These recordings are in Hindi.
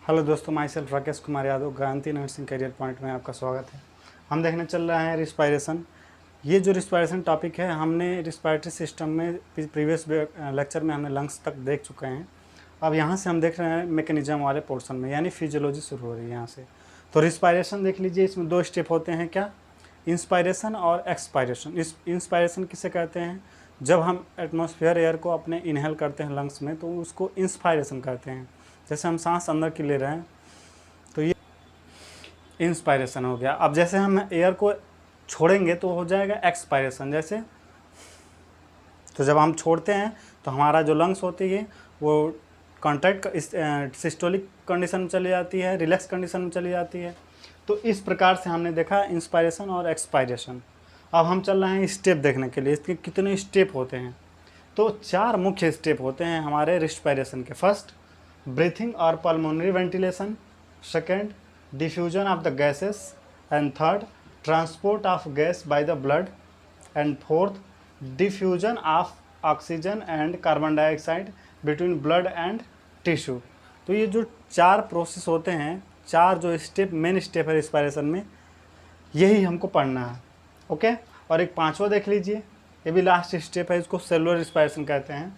हेलो दोस्तों, माई सेल्फ राकेश कुमार यादव, क्रांति नर्सिंग करियर पॉइंट में आपका स्वागत है। हम देखने चल रहे हैं रिस्पायरेशन। ये जो रिस्पायरेशन टॉपिक है, हमने रिस्पायरेटरी सिस्टम में प्रीवियस लेक्चर में हमने लंग्स तक देख चुके हैं। अब यहाँ से हम देख रहे हैं मैकेनिज्म वाले पोर्शन में, यानी फिजियोलॉजी शुरू हो रही है यहाँ से। तो रिस्पायरेशन देख लीजिए, इसमें 2 स्टेप होते हैं। क्या? इंस्पायरेशन और एक्सपायरेशन। इस इंस्पायरेशन किसे कहते हैं? जब हम एटमॉस्फेयर एयर को अपने इनहेल करते हैं लंग्स में, तो उसको इंस्पायरेशन कहते हैं। जैसे हम सांस अंदर की ले रहे हैं तो ये इंस्पायरेशन हो गया। अब जैसे हम एयर को छोड़ेंगे तो हो जाएगा एक्सपायरेशन। जैसे तो जब हम छोड़ते हैं तो हमारा जो लंग्स होती है वो कॉन्ट्रैक्ट सिस्टोलिक कंडीशन में चली जाती है, रिलैक्स कंडीशन में चली जाती है। तो इस प्रकार से हमने देखा इंस्पायरेशन और एक्सपायरेशन। अब हम चल रहे हैं स्टेप देखने के लिए, इसके कितने स्टेप होते हैं। तो 4 मुख्य स्टेप होते हैं हमारे रिस्पायरेशन के। फर्स्ट, ब्रीथिंग और pulmonary ventilation. Second, diffusion of the gases. And third, transport of gas by the blood. And fourth, diffusion of oxygen and carbon dioxide between blood and tissue. तो ये जो 4 प्रोसेस होते हैं, 4 जो स्टेप, मेन स्टेप है रिस्पायरेशन में, यही हमको पढ़ना है। ओके। और एक 5वां देख लीजिए, ये भी लास्ट स्टेप है, इसको सेलुलर रिस्पायरेशन कहते हैं।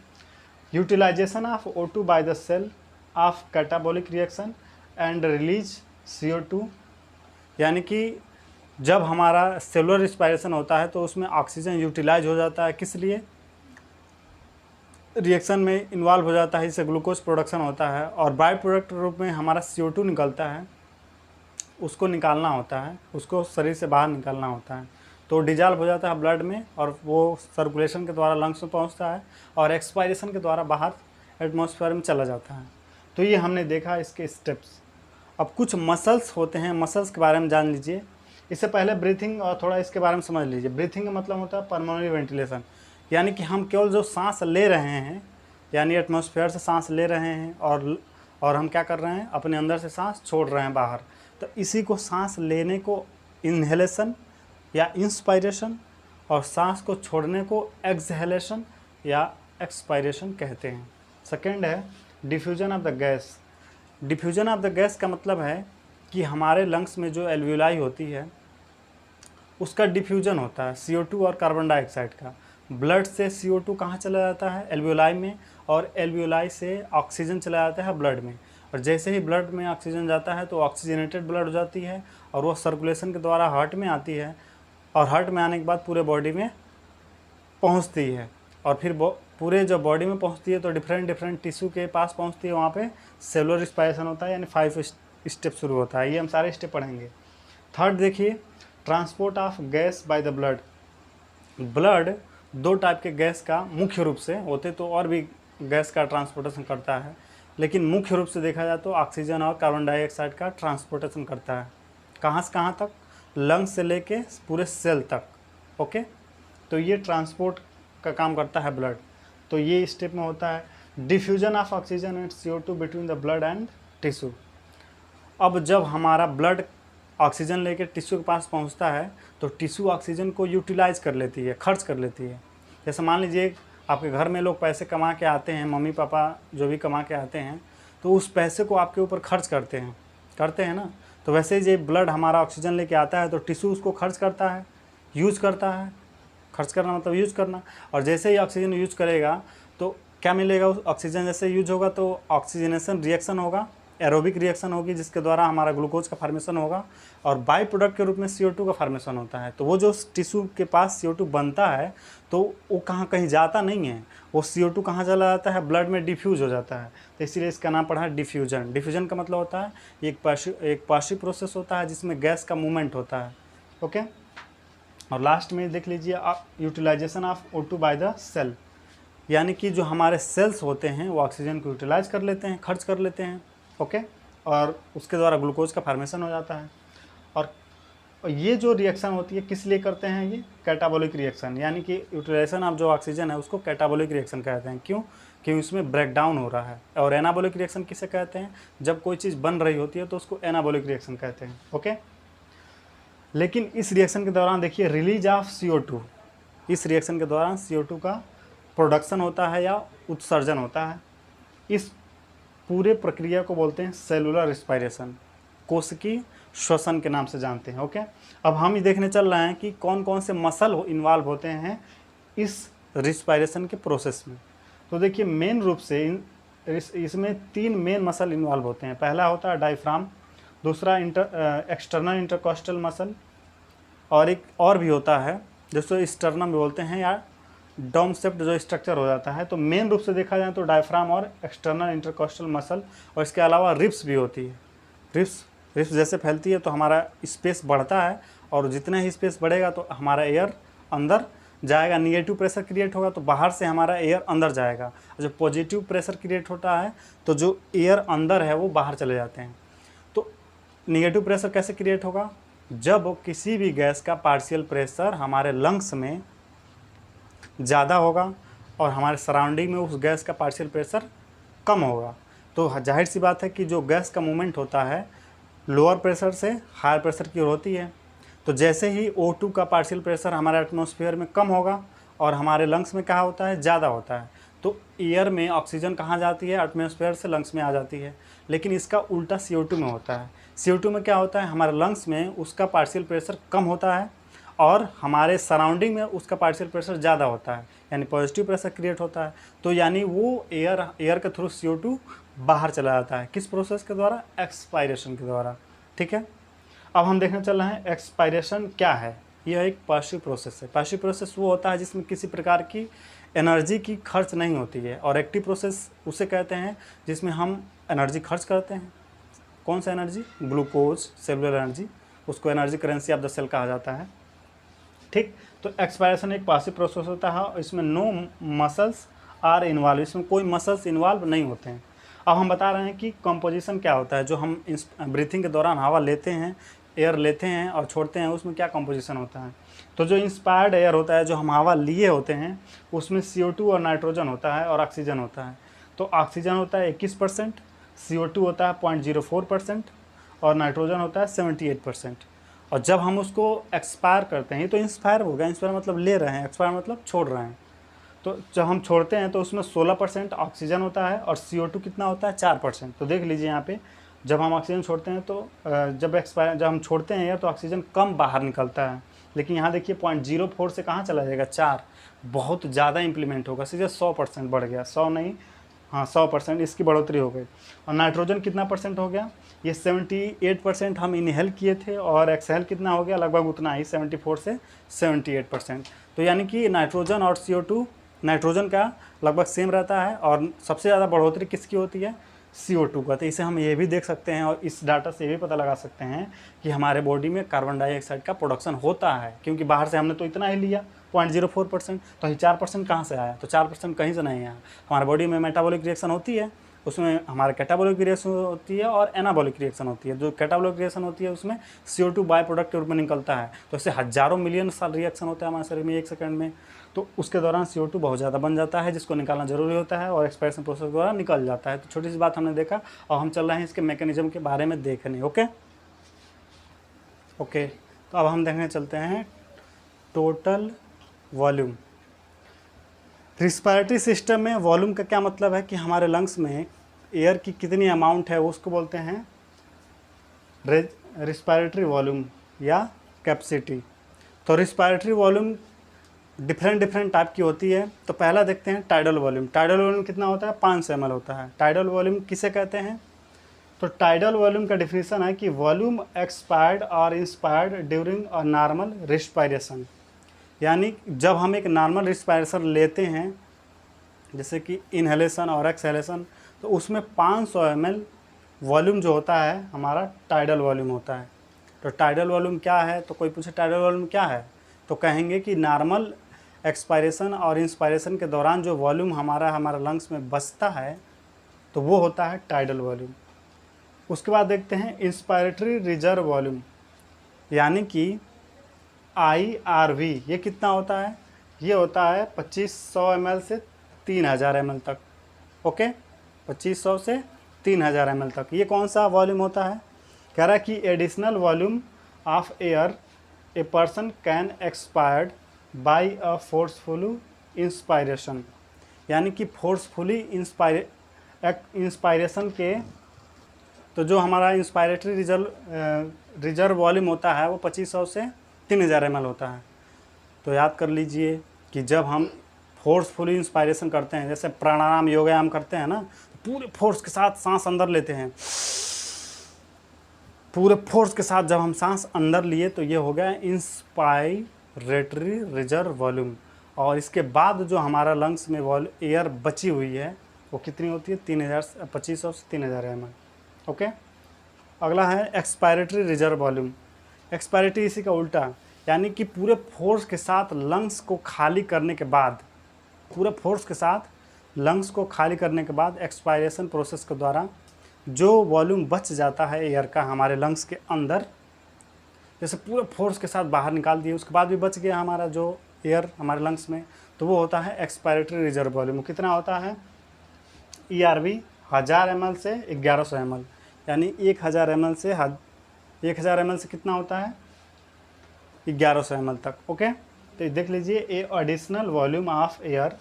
Utilization of O2 by the cell of catabolic reaction and release CO2। यानी कि जब हमारा सेलुलर रिस्पायरेशन होता है तो उसमें ऑक्सीजन यूटिलाइज हो जाता है। किस लिए? रिएक्शन में इन्वॉल्व हो जाता है, इससे ग्लूकोज प्रोडक्शन होता है और बाय प्रोडक्ट रूप में हमारा CO2 निकलता है। उसको निकालना होता है, उसको शरीर से बाहर निकालना होता है, तो डिजॉल्व हो जाता है ब्लड में और वो सर्कुलेशन के द्वारा लंग्स में पहुंचता है और एक्सपायरेशन के द्वारा बाहर एटमॉस्फेयर में चला जाता है। तो ये हमने देखा इसके स्टेप्स। अब कुछ मसल्स होते हैं, मसल्स के बारे में जान लीजिए। इससे पहले ब्रीथिंग और थोड़ा इसके बारे में समझ लीजिए। ब्रीथिंग का मतलब होता है पल्मोनरी वेंटिलेशन, यानी कि हम केवल जो सांस ले रहे हैं, यानी एटमॉस्फेयर से सांस ले रहे हैं और हम क्या कर रहे हैं, अपने अंदर से सांस छोड़ रहे हैं बाहर। तो इसी को सांस लेने को इन्हेलेशन या इंस्पायरेशन और सांस को छोड़ने को एक्सहेलेशन या एक्सपायरेशन कहते हैं। सेकेंड है diffusion of the gas. Diffusion of the gas का मतलब है कि हमारे लंग्स में जो एल्वियोलाई होती है उसका डिफ्यूजन होता है CO2 और कार्बन डाइऑक्साइड का। ब्लड से CO2 कहाँ चला जाता है? एल्वियोलाई में, और एल्वियोलाई से ऑक्सीजन चला जाता है ब्लड में। और जैसे ही ब्लड में ऑक्सीजन जाता है तो ऑक्सीजनेटेड ब्लड हो जाती है और वो सर्कुलेशन के द्वारा हार्ट में आती है और हार्ट में आने के बाद पूरे बॉडी में पहुंचती है और फिर पूरे जब बॉडी में पहुंचती है तो डिफरेंट टिश्यू के पास पहुंचती है। वहाँ पे सेलुलर रिस्पायरेशन होता है, यानी 5 स्टेप शुरू होता है। ये हम सारे स्टेप पढ़ेंगे। थर्ड देखिए, transport of gas by the blood. Blood 2 type के गैस का मुख्य रूप से होते, तो और भी गैस का ट्रांसपोर्टेशन करता है, लेकिन मुख्य रूप से देखा जाए तो ऑक्सीजन और कार्बन डाइऑक्साइड का ट्रांसपोर्टेशन करता है। कहाँ से कहाँ तक? लंग्स से लेके पूरे सेल तक। ओके। तो ये ट्रांसपोर्ट का काम करता है ब्लड। तो ये स्टेप में होता है diffusion of oxygen and CO2 between the blood and tissue. अब जब हमारा ब्लड ऑक्सीजन लेके टिश्यू के पास पहुंचता है तो टिश्यू ऑक्सीजन को यूटिलाइज कर लेती है, खर्च कर लेती है। जैसे मान लीजिए आपके घर में लोग पैसे कमा के आते हैं, मम्मी पापा जो भी कमा के आते हैं, तो उस पैसे को आपके ऊपर खर्च करते हैं ना। तो वैसे ही ब्लड हमारा ऑक्सीजन लेके आता है तो टिश्यू उसको खर्च करता है, यूज करता है। खर्च करना मतलब यूज करना। और जैसे ही ऑक्सीजन यूज करेगा तो क्या मिलेगा? उस ऑक्सीजन जैसे यूज होगा तो ऑक्सीजनेशन रिएक्शन होगा, एरोबिक रिएक्शन होगी, जिसके द्वारा हमारा ग्लूकोज का फॉर्मेशन होगा और बाई प्रोडक्ट के रूप में CO2 का फॉर्मेशन होता है। तो वो जो टिश्यू के पास CO2 बनता है तो वो कहीं जाता नहीं है, वो CO2 कहाँ चला जाता है? ब्लड में डिफ्यूज हो जाता है। तो इसीलिए इसका नाम पड़ा है डिफ्यूजन। डिफ्यूजन का मतलब होता है एक पासिव प्रोसेस होता है जिसमें गैस का मूवमेंट होता है। ओके। और लास्ट में देख लीजिए utilization of O2 by the cell, यानी कि जो हमारे सेल्स होते हैं वो ऑक्सीजन को यूटिलाइज कर लेते हैं, खर्च कर लेते हैं। ओके। और उसके द्वारा ग्लूकोज का फॉर्मेशन हो जाता है। और ये जो रिएक्शन होती है किस लिए करते हैं? ये कैटाबॉलिक रिएक्शन, यानी कि यूटिलाइजेशन ऑफ जो ऑक्सीजन है उसको कैटाबॉलिक रिएक्शन कहते हैं। क्यों? क्योंकि उसमें ब्रेक डाउन हो रहा है। और एनाबॉलिक रिएक्शन किसे कहते हैं? जब कोई चीज़ बन रही होती है तो उसको एनाबॉलिक रिएक्शन कहते हैं। ओके। लेकिन इस रिएक्शन के दौरान देखिए रिलीज ऑफ CO2, इस रिएक्शन के दौरान CO2 का प्रोडक्शन होता है या उत्सर्जन होता है। इस पूरे प्रक्रिया को बोलते हैं सेलुलर रिस्पायरेशन, कोशिकीय श्वसन के नाम से जानते हैं। ओके, अब हम ये देखने चल रहे हैं कि कौन कौन से मसल इन्वॉल्व होते हैं इस रिस्पायरेशन के प्रोसेस में। तो देखिए मेन रूप से इसमें 3 मेन मसल इन्वॉल्व होते हैं। पहला होता है डायफ्राम, दूसरा एक्सटर्नल इंटरकॉस्टल मसल, और एक और भी होता है जिसको स्टर्नम बोलते हैं या डोम शेप्ड जो स्ट्रक्चर हो जाता है। तो मेन रूप से देखा जाए तो डायफ्राम और एक्सटर्नल इंटरकॉस्टल मसल, और इसके अलावा रिब्स भी होती है। रिब्स जैसे फैलती है तो हमारा स्पेस बढ़ता है, और जितना ही स्पेस बढ़ेगा तो हमारा एयर अंदर जाएगा। निगेटिव प्रेशर क्रिएट होगा तो बाहर से हमारा एयर अंदर जाएगा, जो पॉजिटिव प्रेशर क्रिएट होता है तो जो एयर अंदर है वो बाहर चले जाते हैं। तो निगेटिव प्रेशर कैसे क्रिएट होगा? जब किसी भी गैस का पार्शियल प्रेशर हमारे लंग्स में ज़्यादा होगा और हमारे सराउंडिंग में उस गैस का पार्शियल प्रेशर कम होगा, तो जाहिर सी बात है कि जो गैस का मूवमेंट होता है लोअर प्रेशर से हायर प्रेशर की ओर होती है। तो जैसे ही O2 का पार्शियल प्रेशर हमारे एटमॉस्फेयर में कम होगा और हमारे लंग्स में कहाँ होता है? ज़्यादा होता है, तो एयर में ऑक्सीजन कहाँ जाती है? एटमॉस्फेयर से लंग्स में आ जाती है। लेकिन इसका उल्टा CO2 में होता है। CO2 में क्या होता है? हमारे लंग्स में उसका पार्शियल प्रेशर कम होता है और हमारे सराउंडिंग में उसका पार्शियल प्रेशर ज़्यादा होता है, यानी पॉजिटिव प्रेशर क्रिएट होता है। तो यानी वो एयर के थ्रू CO2 बाहर चला जाता है। किस प्रोसेस के द्वारा? एक्सपायरेशन के द्वारा। ठीक है, अब हम देखने चल रहे हैं एक्सपायरेशन क्या है। यह एक पैसिव प्रोसेस है। पैसिव प्रोसेस वो होता है जिसमें किसी प्रकार की एनर्जी की खर्च नहीं होती है, और एक्टिव प्रोसेस उसे कहते हैं जिसमें हम एनर्जी खर्च करते हैं। कौन सा एनर्जी? ग्लूकोज, सेलुलर एनर्जी, उसको energy currency of the cell कहा जाता है। ठीक, तो एक्सपायरेशन एक पैसिव प्रोसेस होता है और इसमें नो मसल्स आर इन्वॉल्व, इसमें कोई मसल्स इन्वॉल्व नहीं होते हैं। अब हम बता रहे हैं कि कंपोजिशन क्या होता है। जो हम ब्रीथिंग के दौरान हवा लेते हैं, एयर लेते हैं और छोड़ते हैं, उसमें क्या कंपोजिशन होता है। तो जो इंस्पायर्ड एयर होता है, जो हम हवा लिए होते हैं, उसमें CO2 और नाइट्रोजन होता है और ऑक्सीजन होता है। तो ऑक्सीजन होता है 21%, CO2 होता है 0.04% और नाइट्रोजन होता है 78%। और जब हम उसको एक्सपायर करते हैं, तो इंस्पायर हो गया, इंस्पायर मतलब ले रहे हैं, एक्सपायर मतलब छोड़ रहे हैं। तो जब हम छोड़ते हैं तो उसमें 16% ऑक्सीजन होता है और CO2 कितना होता है? 4%। तो देख लीजिए यहाँ पे, जब हम ऑक्सीजन छोड़ते हैं तो जब हम छोड़ते हैं यार तो ऑक्सीजन कम बाहर निकलता है, लेकिन यहाँ देखिए 0.04 से कहाँ चला जाएगा? 4, बहुत ज़्यादा इम्प्लीमेंट होगा, सीधे 100% बढ़ गया। 100 नहीं, हाँ 100% इसकी बढ़ोतरी हो गई। और नाइट्रोजन कितना परसेंट हो गया? ये 78% हम इनहेल किए थे, और एक्सहेल कितना हो गया? लगभग उतना ही, 74 से 78%। तो यानी कि नाइट्रोजन और CO2, नाइट्रोजन का लगभग सेम रहता है, और सबसे ज़्यादा बढ़ोतरी किसकी होती है? CO2 का। तो इसे हम ये भी देख सकते हैं और इस डाटा से ये भी पता लगा सकते हैं कि हमारे बॉडी में कार्बन डाइऑक्साइड का प्रोडक्शन होता है, क्योंकि बाहर से हमने तो इतना ही लिया 0.04%, तो 4% कहाँ से आया? तो 4% कहीं से नहीं आया। हमारे बॉडी में मेटाबॉलिक रिएक्शन होती है, उसमें हमारे कैटाबॉलिक रिएक्शन होती है और एनाबॉलिक रिएक्शन होती है। जो कैटाबॉलिक रिएक्शन होती है उसमें CO2 बाय प्रोडक्ट के रूप में निकलता है। तो इससे हज़ारों मिलियन साल रिएक्शन होता है हमारे शरीर में 1 सेकंड में। तो उसके दौरान CO2 बहुत ज़्यादा बन जाता है, जिसको निकालना ज़रूरी होता है, और एक्सपायरेशन प्रोसेस के द्वारा निकल जाता है। तो छोटी सी बात हमने देखा, और हम चल रहे हैं इसके मैकेनिज्म के बारे में देखने। ओके, तो अब हम देखने चलते हैं टोटल वॉल्यूम। रिस्पायरेटरी सिस्टम में वॉल्यूम का क्या मतलब है कि हमारे लंग्स में एयर की कितनी अमाउंट है, उसको बोलते हैं रिस्पायरेटरी वॉल्यूम या कैपेसिटी। तो रिस्पायरेटरी वॉल्यूम डिफरेंट टाइप की होती है। तो पहला देखते हैं टाइडल वॉल्यूम। टाइडल वॉल्यूम कितना होता है? 500 ml होता है। टाइडल वॉल्यूम किसे कहते हैं? तो टाइडल वॉल्यूम का डिफिनीशन है कि वॉल्यूम एक्सपायर्ड और inspired during a normal respiration, यानी जब हम एक नॉर्मल रिस्पायरेशन लेते हैं, जैसे कि इनहेलेशन और एक्सहेलेशन, तो उसमें 500 ml वॉल्यूम जो होता है हमारा टाइडल वॉल्यूम होता है। तो टाइडल वॉल्यूम क्या है? तो कोई पूछे टाइडल वॉल्यूम क्या है, तो कहेंगे कि नॉर्मल एक्सपायरेशन और इंस्पायरेशन के दौरान जो वॉल्यूम हमारा लंग्स में बचता है, तो वो होता है टाइडल वॉल्यूम। उसके बाद देखते हैं इंस्पायरेटरी रिजर्व वॉल्यूम, यानी कि IRV। ये कितना होता है? ये होता है 2500 ml से 3000 ml तक। ओके, 2500 से 3000 ml तक। ये कौन सा वॉल्यूम होता है? कह रहा है कि additional volume of air a person can expired by a forceful inspiration, यानी कि फोर्सफुली एक इंस्पायरेशन के, तो जो हमारा इंस्पायरेटरी रिजर्व वॉल्यूम होता है वो 2500 से 3000 ml होता है। तो याद कर लीजिए कि जब हम फोर्सफुली इंस्पायरेशन करते हैं, जैसे प्राणायाम योगायाम करते हैं ना, तो पूरे फोर्स के साथ सांस अंदर लेते हैं, पूरे फोर्स के साथ जब हम सांस अंदर लिए तो ये हो गया इंस्पायरेटरी रिजर्व वॉल्यूम। और इसके बाद जो हमारा लंग्स में एयर बची हुई है वो कितनी होती है, 2500 से 3000 ml। ओके, अगला है एक्सपायरेटरी रिजर्व वॉल्यूम। एक्सपायरेटरी इसी का उल्टा, यानी कि पूरे फोर्स के साथ लंग्स को खाली करने के बाद, पूरे फोर्स के साथ लंग्स को खाली करने के बाद एक्सपायरेशन प्रोसेस के द्वारा जो वॉल्यूम बच जाता है एयर का हमारे लंग्स के अंदर, जैसे पूरे फोर्स के साथ बाहर निकाल दिए उसके बाद भी बच गया हमारा जो एयर हमारे लंग्स में, तो वो होता है एक्सपायरेटरी रिजर्व वॉल्यूम। कितना होता है, ERV 1000 ml से 1100 ml, यानी 1000 ml से 1000 ml से कितना होता है, 1100 ml तक। ओके, तो देख लीजिए, ए additional volume of air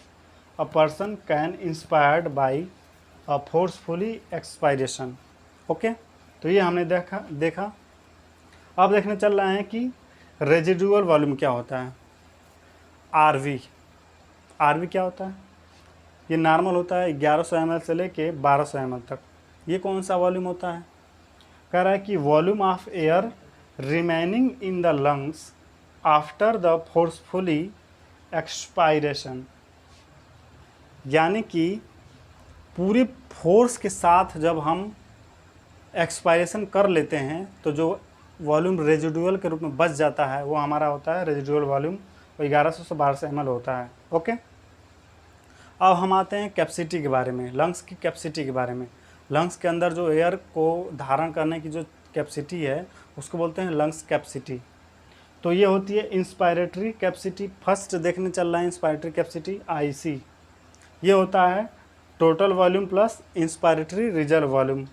a person can inspired by a forcefully expiration. Okay, तो ये हमने देखा। अब देखने चल रहा है कि रेजिडुअल वॉल्यूम क्या होता है, RV। RV क्या होता है, ये नॉर्मल होता है 1100 ml से लेके 1200 ml तक। ये कौन सा वॉल्यूम होता है, कह रहा है कि volume of air remaining in the lungs after the forcefully expiration, यानी कि पूरी फोर्स के साथ जब हम एक्सपायरेशन कर लेते हैं तो जो वॉल्यूम रेजिडुअल के रूप में बच जाता है वो हमारा होता है रेजिडुअल वॉल्यूम, वो 1100 से 1200 ml होता है। ओके, अब हम आते हैं कैपेसिटी के बारे में, लंग्स की कैपेसिटी के बारे में। लंग्स के अंदर जो एयर को धारण करने की जो कैपेसिटी है उसको बोलते हैं लंग्स कैपेसिटी। तो ये होती है इंस्पायरेटरी कैपेसिटी। फर्स्ट देखने चल रहा है इंस्पायरेटरी कैपेसिटी IC, ये होता है total volume plus inspiratory reserve volume.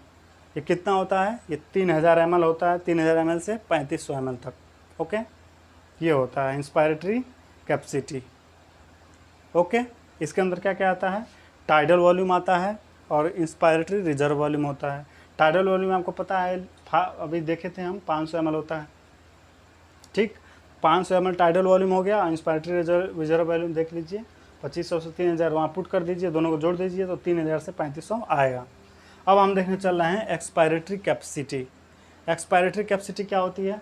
ये कितना होता है, ये 3000 ml होता है, 3000 ml से 3500 ml तक। ओके, ये होता है इंस्पायरेटरी कैपेसिटी। ओके, इसके अंदर क्या क्या आता है, टाइडल वॉल्यूम आता है और इंस्पायरेटरी रिजर्व वॉल्यूम होता है। टाइडल वॉल्यूम आपको पता है, अभी देखे थे हम, 500 ml होता है। ठीक, 500 ml टाइडल वॉल्यूम हो गया। इंस्पायरेटरी रिजर्व वॉल्यूम देख लीजिए, 2500 से 3000 वहाँ पुट कर दीजिए, दोनों को जोड़ दीजिए तो 3000 से 3500 आएगा। अब हम देखने चल रहे हैं एक्सपायरेटरी कैपेसिटी। एक्सपायरेटरी कैपेसिटी क्या होती है,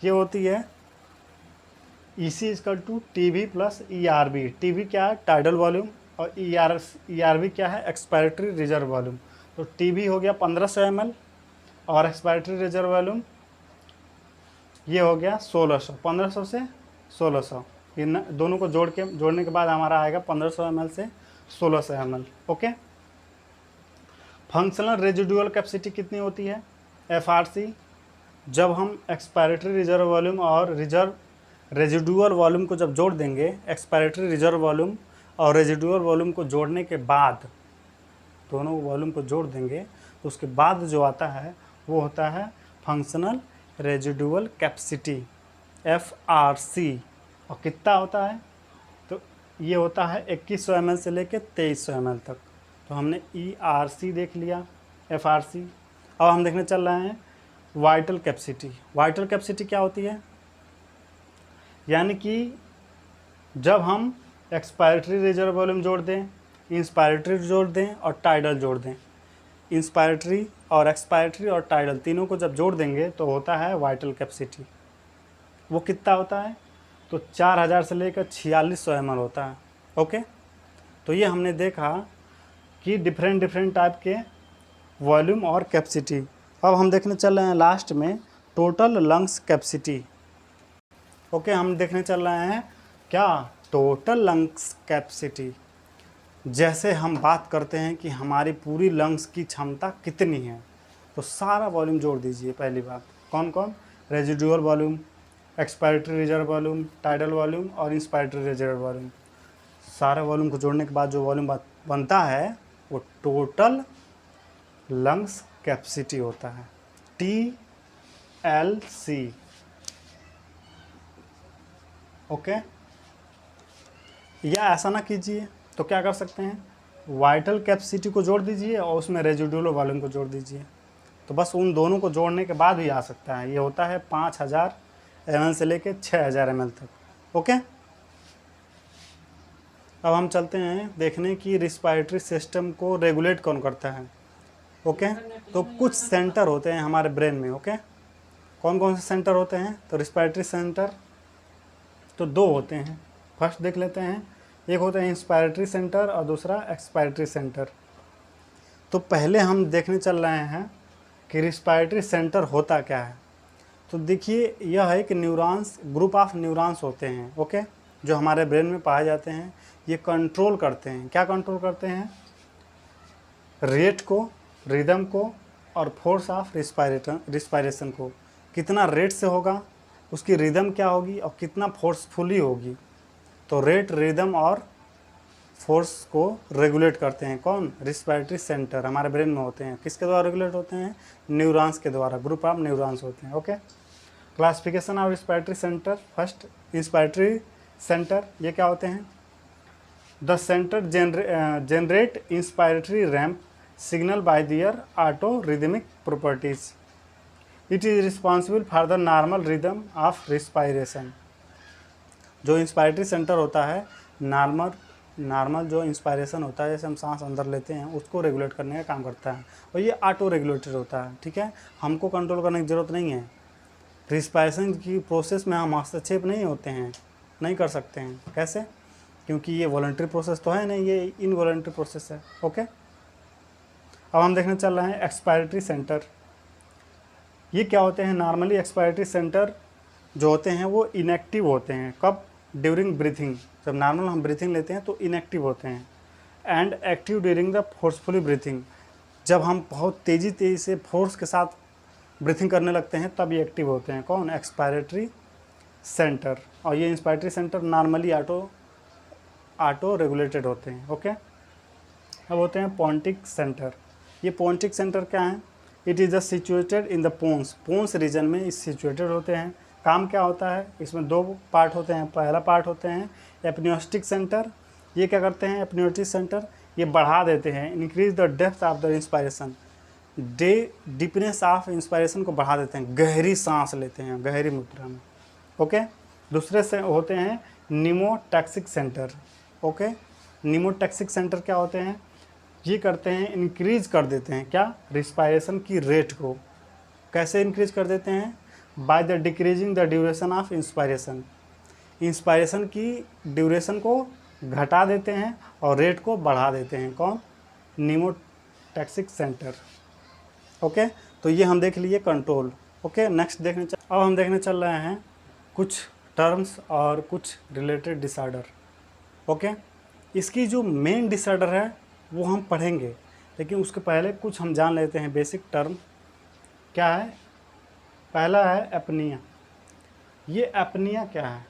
ये होती है EC = TV + ERV। TV क्या है, टाइडल वॉल्यूम, और ERV क्या है, एक्सपायरेटरी रिजर्व वॉल्यूम। तो TV हो गया 1500 ml और एक्सपायरेटरी रिजर्व वॉल्यूम ये हो गया 1600, 1500 से 1600। ये दोनों को जोड़ने के बाद हमारा आएगा 1500 ml से 1600 ml। Okay, functional residual capacity कितनी होती है, FRC। जब हम एक्सपायरेटरी रिजर्व वॉल्यूम और रेजिडुअल वॉल्यूम को जब जोड़ देंगे, एक्सपायरेटरी रिजर्व वॉल्यूम और रेजिडुअल वॉल्यूम को जोड़ने के बाद, दोनों वॉल्यूम को जोड़ देंगे तो उसके बाद जो आता है वो होता है फंक्शनल रेजिडुअल कैपेसिटी, FRC। और कितना होता है, तो ये होता है 2100 ml से लेके 2300 ml तक। तो हमने ERC देख लिया, FRC। अब हम देखने चल रहे हैं वाइटल कैपेसिटी। वाइटल कैपेसिटी क्या होती है, यानी कि जब हम एक्सपायरेटरी रिजर्व वॉल्यूम जोड़ दें, इंस्पायरेटरी जोड़ दें और टाइडल जोड़ दें, इंस्पायरेटरी और एक्सपायरेटरी और टाइडल तीनों को जब जोड़ देंगे तो होता है वाइटल कैपेसिटी। वो कितना होता है, तो 4000 से लेकर 4600 ml होता है। ओके, तो ये हमने देखा कि डिफरेंट टाइप के वॉल्यूम और कैपेसिटी। अब हम देखने चल रहे हैं लास्ट में टोटल लंग्स कैपेसिटी। ओके, हम देखने चल रहे हैं क्या, टोटल लंग्स कैपेसिटी। जैसे हम बात करते हैं कि हमारी पूरी लंग्स की क्षमता कितनी है, तो सारा वॉल्यूम जोड़ दीजिए। पहली बात कौन कौन, residual volume, expiratory reserve volume, tidal volume और इंस्पायरेटरी रिजर्व वॉल्यूम। सारे वॉल्यूम को जोड़ने के बाद जो वॉल्यूम बनता है वो टोटल लंग्स कैपेसिटी होता है, TLC। ओके, या ऐसा ना कीजिए तो क्या कर सकते हैं, वाइटल कैपेसिटी को जोड़ दीजिए और उसमें रेजिडुअल वॉल्यूम को जोड़ दीजिए, तो बस उन दोनों को जोड़ने के बाद ही आ सकता है। ये होता है 5000 ml से लेके 6000 ml तक। ओके, अब हम चलते हैं देखने की रिस्पायरेटरी सिस्टम को रेगुलेट कौन करता है। ओके, तो कुछ सेंटर होते हैं हमारे ब्रेन में। ओके, कौन कौन से सेंटर होते हैं? तो रिस्पायरेटरी सेंटर तो दो होते हैं, फर्स्ट देख लेते हैं। एक होता है इंस्पायरेटरी सेंटर और दूसरा एक्सपायरेटरी सेंटर। तो पहले हम देखने चल रहे हैं कि रिस्पायरेटरी सेंटर होता क्या है। तो देखिए, यह है कि न्यूरॉन्स, ग्रुप ऑफ न्यूरॉन्स होते हैं। ओके, जो हमारे ब्रेन में पाए जाते हैं। ये कंट्रोल करते हैं, क्या कंट्रोल करते हैं? रेट को, रिदम को और फोर्स ऑफ रिस्पायरेशन को। कितना रेट से होगा, उसकी रिदम क्या होगी और कितना फोर्सफुली होगी। तो रेट, रिदम और फोर्स को रेगुलेट करते हैं कौन? रिस्पायरेटरी सेंटर हमारे ब्रेन में होते हैं। किसके द्वारा रेगुलेट होते हैं? न्यूरॉन्स के द्वारा, ग्रुप ऑफ न्यूरॉन्स होते हैं। Okay, classification of respiratory center. First, inspiratory center, ये क्या होते हैं? The center generate inspiratory ramp signal by their auto rhythmic properties. It is responsible for the normal rhythm of respiration. जो इंस्पायरेटरी सेंटर होता है, नॉर्मल जो इंस्पायरेशन होता है, जैसे हम सांस अंदर लेते हैं, उसको रेगुलेट करने का काम करता है। और ये ऑटो रेगुलेटेड होता है। ठीक है, हमको कंट्रोल करने की ज़रूरत नहीं है। रिस्पायरेशन की प्रोसेस में हम हस्तक्षेप नहीं होते हैं, नहीं कर सकते हैं। कैसे? क्योंकि ये वॉलंटरी प्रोसेस तो है नहीं, ये इनवॉलंटरी प्रोसेस है। ओके, अब हम देखने चल रहे हैं एक्सपायरेटरी सेंटर। ये क्या होते हैं? नॉर्मली एक्सपायरेटरी सेंटर जो होते हैं वो इनएक्टिव होते हैं। कब? During breathing. जब नॉर्मल हम ब्रीथिंग लेते हैं तो इनएक्टिव होते हैं। And active during the forcefully breathing. जब हम बहुत तेज़ी से फोर्स के साथ ब्रीथिंग करने लगते हैं तब ये एक्टिव होते हैं। कौन? Expiratory centre. और ये inspiratory centre normally auto regulated होते हैं। ओके, अब होते हैं पोंटिक सेंटर। ये पोंटिक सेंटर क्या है? It is the situated in the pons region में इस सिचुएटेड होते हैं। काम क्या होता है? इसमें दो पार्ट होते हैं। पहला पार्ट होते हैं एपनियोस्टिक सेंटर। ये क्या करते हैं? एपनियोस्टिक सेंटर ये बढ़ा देते हैं, increase the depth of the inspiration. Deepness of inspiration को बढ़ा देते हैं, गहरी सांस लेते हैं गहरी मुद्रा में। ओके, दूसरे से होते हैं निमोटैक्सिक सेंटर। ओके, निमोटैक्सिक सेंटर क्या होते हैं? ये करते हैं, इंक्रीज कर देते हैं क्या? रिस्पायरेशन की रेट को। कैसे इंक्रीज कर देते हैं? By the decreasing the duration of inspiration. Inspiration की ड्यूरेशन को घटा देते हैं और रेट को बढ़ा देते हैं। कौन? निमोटैक्सिक सेंटर। ओके, तो ये हम देख लिए कंट्रोल। ओके, नेक्स्ट अब हम देखने चल रहे हैं कुछ टर्म्स और कुछ रिलेटेड डिसऑर्डर। ओके, इसकी जो मेन डिसऑर्डर है वो हम पढ़ेंगे, लेकिन उसके पहले कुछ हम जान लेते हैं बेसिक टर्म। क्या है? पहला है एपनिया। ये एपनिया क्या है?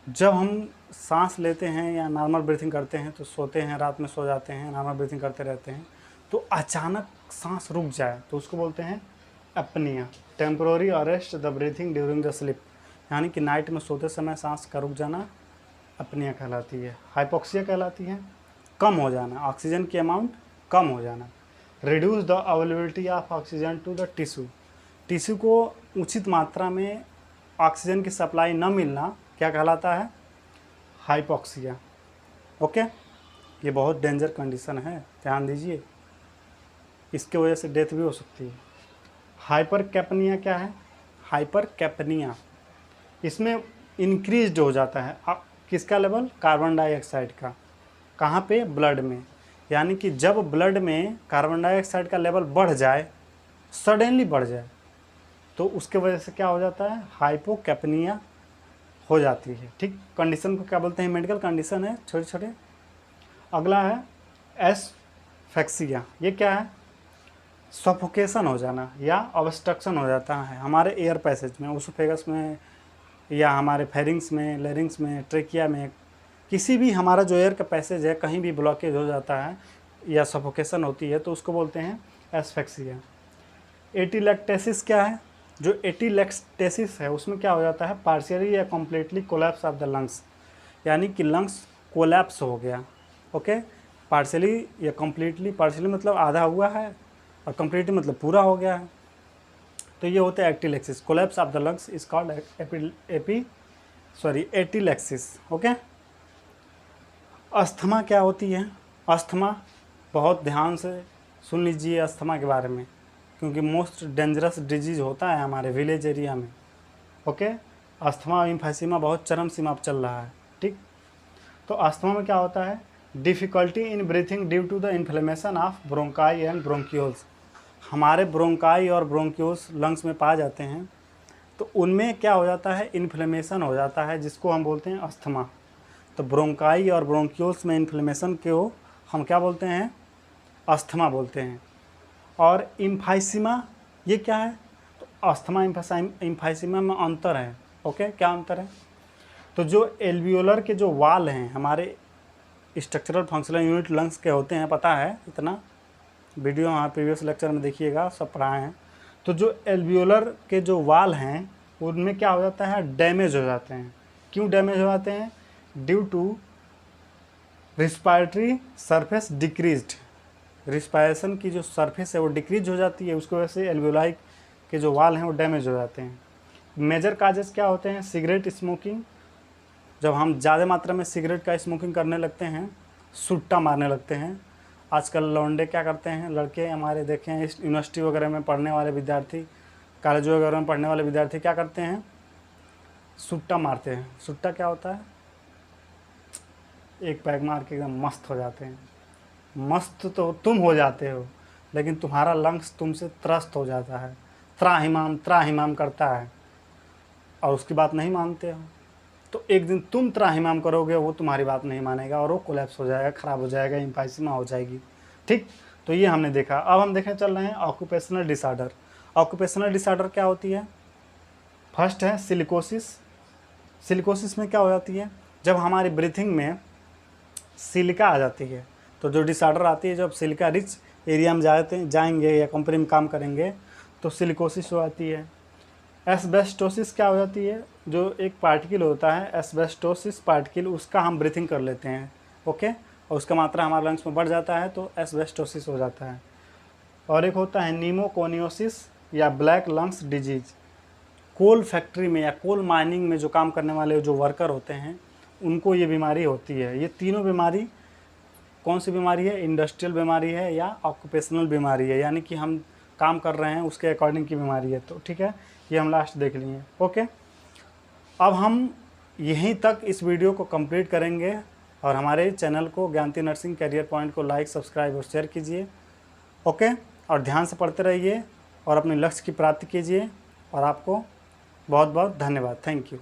जब हम सांस लेते हैं या नॉर्मल ब्रीथिंग करते हैं तो सोते हैं, रात में सो जाते हैं, नॉर्मल ब्रीथिंग करते रहते हैं, तो अचानक सांस रुक जाए तो उसको बोलते हैं apnoea. Temporary arrest the breathing during the sleep, यानी कि नाइट में सोते समय सांस का रुक जाना एपनिया कहलाती है। हाइपोक्सिया कहलाती है, कम हो जाना, ऑक्सीजन की अमाउंट कम हो जाना। Reduce the availability of oxygen to the tissue को उचित मात्रा में ऑक्सीजन की सप्लाई न मिलना क्या कहलाता है? हाइपोक्सिया। ओके, ये बहुत डेंजर कंडीशन है, ध्यान दीजिए, इसके वजह से डेथ भी हो सकती है। हाइपर कैपनिया क्या है? हाइपर कैपनिया, इसमें इंक्रीज्ड हो जाता है किसका लेवल? कार्बन डाइऑक्साइड का। कहाँ पे? ब्लड में। यानी कि जब ब्लड में कार्बन डाइऑक्साइड का लेवल बढ़ जाए, सडनली बढ़ जाए, तो उसके वजह से क्या हो जाता है? हाइपोकैपनिया हो जाती है। ठीक, कंडीशन को क्या बोलते हैं? मेडिकल कंडीशन है छोटे छोटे। अगला है एसफेक्सिया। ये क्या है? सफोकेशन हो जाना या ऑब्स्ट्रक्शन हो जाता है हमारे एयर पैसेज में, ओसोफेगस में या हमारे फेरिंग्स में, लेरिंग्स में, ट्रेकिया में, किसी भी हमारा जो एयर का पैसेज है कहीं भी ब्लॉकेज हो जाता है या सफोकेशन होती है तो उसको बोलते हैं एसफेक्सिया। एटीलैक्टेसिस क्या है? जो एटीलैक्टेसिस है उसमें क्या हो जाता है? पार्शियली या completely collapse of the lungs, यानी कि लंग्स कोलैप्स हो गया। ओके, पार्शियली या कम्प्लीटली, पार्शियली मतलब आधा हुआ है और कम्प्लीटली मतलब पूरा हो गया है। तो ये होते हैं atelectasis. Collapse of the lungs is called atelectasis. Okay. Asthma क्या होती है? अस्थमा, बहुत ध्यान से सुन लीजिए अस्थमा के बारे में, क्योंकि मोस्ट डेंजरस डिजीज होता है हमारे विलेज एरिया में। ओके। अस्थमा और एम्फीसिमा बहुत चरम सीमा पर चल रहा है। ठीक। तो अस्थमा में क्या होता है? Difficulty in breathing due to the inflammation of bronchi and bronchioles. हमारे ब्रोंकाई और ब्रोंक्यूल्स लंग्स में पाए जाते हैं, तो उनमें क्या हो जाता है? इन्फ्लेमेशन हो जाता है, जिसको हम बोलते हैं अस्थमा। तो ब्रोंकाई और ब्रोंक्यूल्स में इन्फ्लेमेशन को हम क्या बोलते हैं? अस्थमा बोलते हैं। और एम्फीसिमा ये क्या है? तो अस्थमा एम्फीसिमा में अंतर है। ओके, क्या अंतर है? तो जो एल्वियोलर के जो वाल हैं, हमारे स्ट्रक्चरल फंक्शनल यूनिट लंग्स के होते हैं, पता है, इतना वीडियो हाँ प्रीवियस लेक्चर में देखिएगा, सब पढ़ाए हैं। तो जो एल्वियोलर के जो वाल हैं उनमें क्या हो जाता है? डैमेज हो जाते हैं। क्यों डैमेज हो जाते हैं? Due to respiratory surface decreased. Respiration की जो सरफेस है वो डिक्रीज हो जाती है, उसकी वजह से एल्वियोलाई के जो वाल हैं वो डैमेज हो जाते हैं। मेजर काजेस क्या होते हैं? सिगरेट स्मोकिंग, जब हम ज़्यादा मात्रा में सिगरेट का स्मोकिंग करने लगते हैं, सुट्टा मारने लगते हैं। आजकल लौंडे क्या करते हैं, लड़के हमारे देखे हैं, इस यूनिवर्सिटी वगैरह में पढ़ने वाले विद्यार्थी, कॉलेज वगैरह में पढ़ने वाले विद्यार्थी क्या करते हैं? सुट्टा मारते हैं। सुट्टा क्या होता है? एक पैक मार के एकदम मस्त हो जाते हैं। मस्त तो तुम हो जाते हो, लेकिन तुम्हारा लंग्स तुमसे त्रस्त हो जाता है, त्राहिमाम करता है, और उसकी बात नहीं मानते हो। तो एक दिन तुम त्राहिमाम करोगे, वो तुम्हारी बात नहीं मानेगा और वो कोलैप्स हो जाएगा, ख़राब हो जाएगा, एम्फीसिमा हो जाएगी। ठीक। तो ये हमने देखा। अब हम देखने चल रहे हैं ऑक्यूपेशनल डिसऑर्डर। ऑक्यूपेशनल डिसऑर्डर क्या होती है? फर्स्ट है सिलिकोसिस। सिलिकोसिस में क्या हो जाती है? जब हमारी ब्रीथिंग में सिलिका आ जाती है, तो जो डिसऑर्डर आती है, जब सिलिका रिच एरिया में जाएंगे या कंपनी में काम करेंगे तो सिलिकोसिस हो जाती है। एस्बेस्टोसिस क्या हो जाती है? जो एक पार्टिकल होता है एस्बेस्टोसिस पार्टिकल, उसका हम ब्रीथिंग कर लेते हैं। ओके। और उसका मात्रा हमारे लंग्स में बढ़ जाता है तो एस्बेस्टोसिस हो जाता है। और एक होता है न्यूमोकोनियोसिस या ब्लैक लंग्स डिजीज। कोल फैक्ट्री में या कोल माइनिंग में जो काम करने वाले जो वर्कर होते हैं उनको ये बीमारी होती है। ये तीनों बीमारी कौन सी बीमारी है? इंडस्ट्रियल बीमारी है या ऑक्यूपेशनल बीमारी है, यानी कि हम काम कर रहे हैं उसके अकॉर्डिंग की बीमारी है। तो ठीक है, ये हम लास्ट देख लिए। ओके। अब हम यहीं तक इस वीडियो को कंप्लीट करेंगे, और हमारे चैनल को ज्ञानती नर्सिंग करियर पॉइंट को लाइक, सब्सक्राइब और शेयर कीजिए। ओके। और ध्यान से पढ़ते रहिए और अपने लक्ष्य की प्राप्ति कीजिए। और आपको बहुत बहुत धन्यवाद। Thank you.